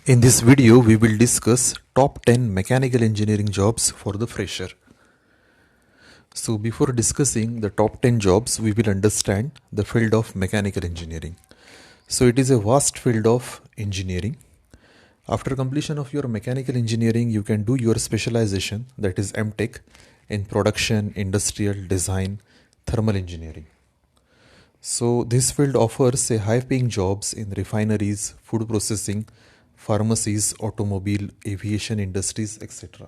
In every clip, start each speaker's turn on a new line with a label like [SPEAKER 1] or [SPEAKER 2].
[SPEAKER 1] In this video, we will discuss top 10 mechanical engineering jobs for the fresher. So before discussing the top 10 jobs, we will understand the field of mechanical engineering. So it is a vast field of engineering. After completion of your mechanical engineering, you can do your specialization, that is MTech, in production, industrial design, thermal engineering. So this field offers a high paying jobs in refineries, food processing, pharmacies, automobile, aviation industries, etc.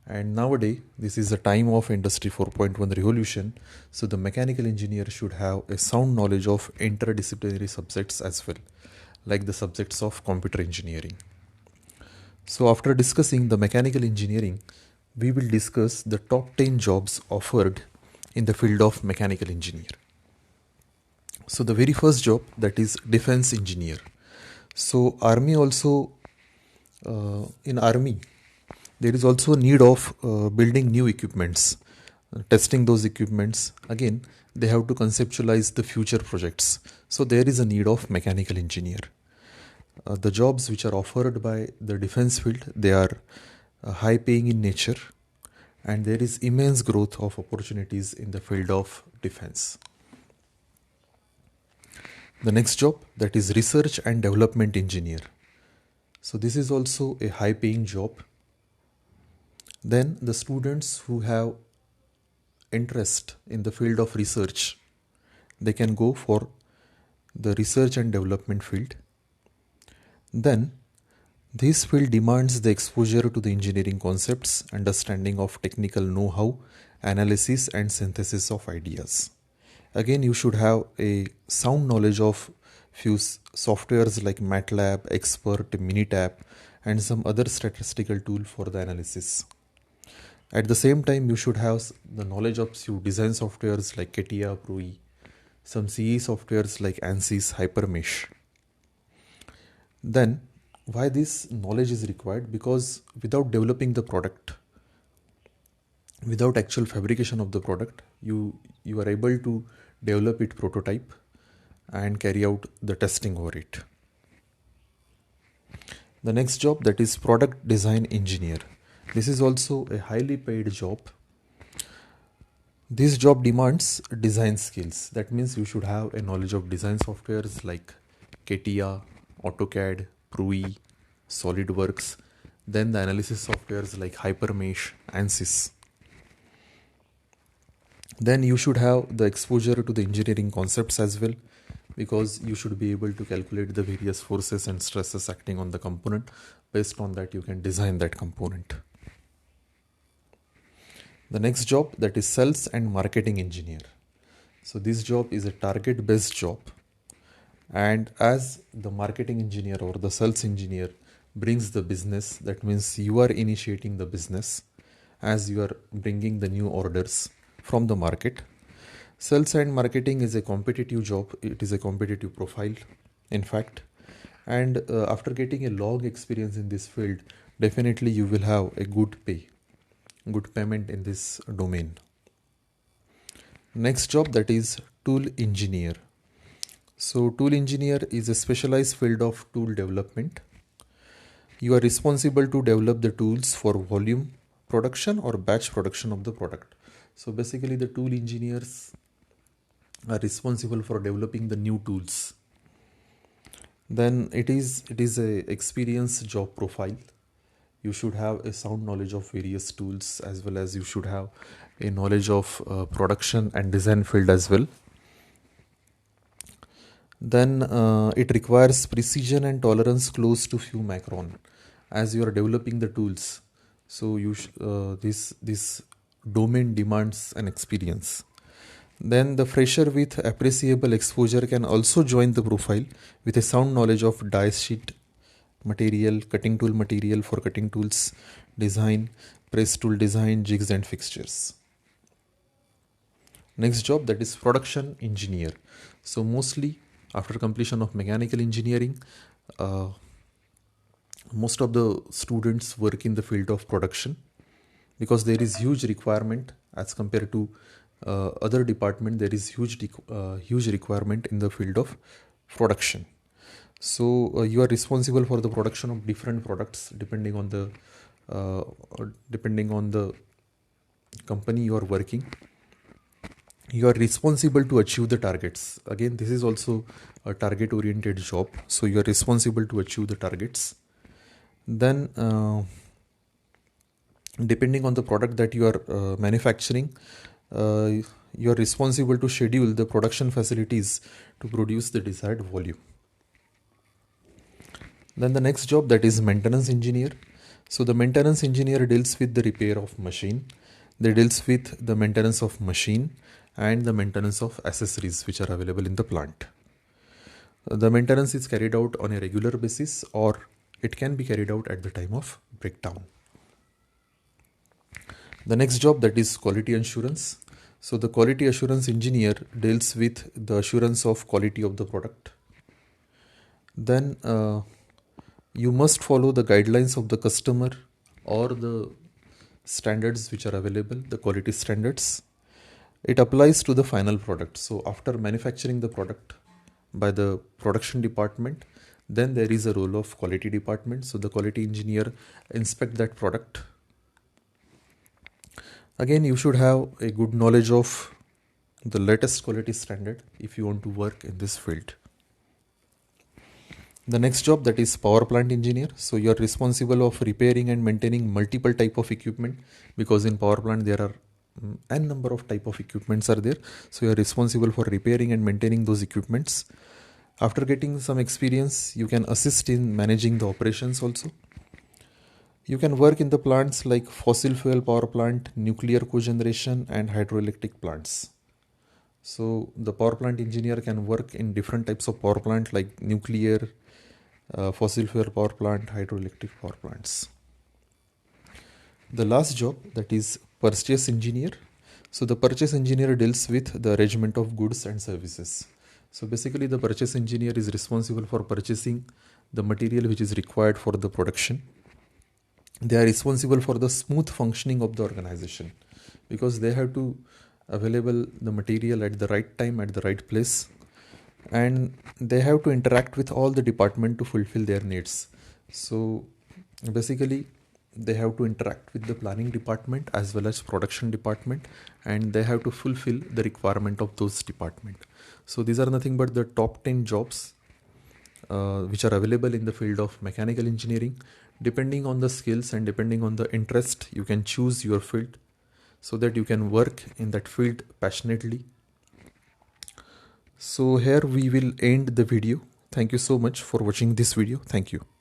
[SPEAKER 1] And nowadays, this is the time of Industry 4.1 revolution, so the mechanical engineer should have a sound knowledge of interdisciplinary subjects as well, like the subjects of computer engineering. So after discussing the mechanical engineering, we will discuss the top 10 jobs offered in the field of mechanical engineer. So the very first job, that is defense engineer. So army also, in army, there is also need of building new equipments, testing those equipments. Again, they have to conceptualize the future projects. So there is a need of mechanical engineer. The jobs which are offered by the defense field, they are high paying in nature, and there is immense growth of opportunities in the field of defense. The next job, that is research and development engineer. So this is also a high paying job. Then the students who have interest in the field of research, they can go for the research and development field. Then this field demands the exposure to the engineering concepts, understanding of technical know-how, analysis and synthesis of ideas. Again, you should have a sound knowledge of few softwares like MATLAB, Expert, Minitab, and some other statistical tool for the analysis. At the same time, you should have the knowledge of few design softwares like CATIA, ProE, some CE softwares like ANSYS, Hypermesh. Then, why this knowledge is required? Because without developing the product, without actual fabrication of the product, you are able to develop it prototype and carry out the testing over it. The next job, that is product design engineer. This is also a highly paid job. This job demands design skills. That means you should have a knowledge of design softwares like CATIA, AutoCAD, ProE, SolidWorks, then the analysis softwares like Hypermesh, ANSYS. Then you should have the exposure to the engineering concepts as well, because you should be able to calculate the various forces and stresses acting on the component. Based on that, you can design that component. The next job, that is sales and marketing engineer. So this job is a target based job, and as the marketing engineer or the sales engineer brings the business, that means you are initiating the business as you are bringing the new orders from the market. Sales and marketing is a competitive job. It is a competitive profile, in fact. And after getting a long experience in this field, definitely you will have a good payment in this domain. Next job, that is tool engineer. So tool engineer is a specialized field of tool development. You are responsible to develop the tools for volume production or batch production of the product. So basically the tool engineers are responsible for developing the new tools. Then it is a experienced job profile. You should have a sound knowledge of various tools, as well as you should have a knowledge of production and design field as well. Then it requires precision and tolerance close to few micron as you are developing the tools. So this domain demands an experience. Then the fresher with appreciable exposure can also join the profile with a sound knowledge of die sheet material, cutting tool material for cutting tools design, press tool design, jigs and fixtures. Next job, that is production engineer. So mostly after completion of mechanical engineering, most of the students work in the field of production, because there is huge requirement as compared to other department. There is huge requirement in the field of production. So you are responsible for the production of different products uh, depending on the company you are working. You are responsible to achieve the targets. Again, this is also a target oriented job, so you are responsible to achieve the targets. Then depending on the product that you are manufacturing, uh, you are responsible to schedule the production facilities to produce the desired volume. Then the next job, that is maintenance engineer. So the maintenance engineer deals with the repair of machine. They deals with the maintenance of machine and the maintenance of accessories which are available in the plant. The maintenance is carried out on a regular basis, or it can be carried out at the time of breakdown. The next job, that is quality assurance. So the quality assurance engineer deals with the assurance of quality of the product. Then you must follow the guidelines of the customer or the standards which are available, the quality standards. It applies to the final product. So after manufacturing the product by the production department, then there is a role of quality department. So the quality engineer inspect that product. Again, you should have a good knowledge of the latest quality standard if you want to work in this field. The next job, that is power plant engineer. So you are responsible of repairing and maintaining multiple type of equipment, because in power plant there are n number of type of equipments are there. So you are responsible for repairing and maintaining those equipments. After getting some experience, you can assist in managing the operations also. You can work in the plants like fossil fuel power plant, nuclear cogeneration, and hydroelectric plants. So the power plant engineer can work in different types of power plant like nuclear, fossil fuel power plant, hydroelectric power plants. The last job, that is purchase engineer. So the purchase engineer deals with the arrangement of goods and services. So basically the purchase engineer is responsible for purchasing the material which is required for the production. They are responsible for the smooth functioning of the organization, because they have to available the material at the right time at the right place, and they have to interact with all the department to fulfill their needs. So basically they have to interact with the planning department as well as production department, and they have to fulfill the requirement of those department. So these are nothing but the top 10 jobs which are available in the field of mechanical engineering. Depending on the skills and depending on the interest, you can choose your field so that you can work in that field passionately. So here we will end the video. Thank you so much for watching this video. Thank you.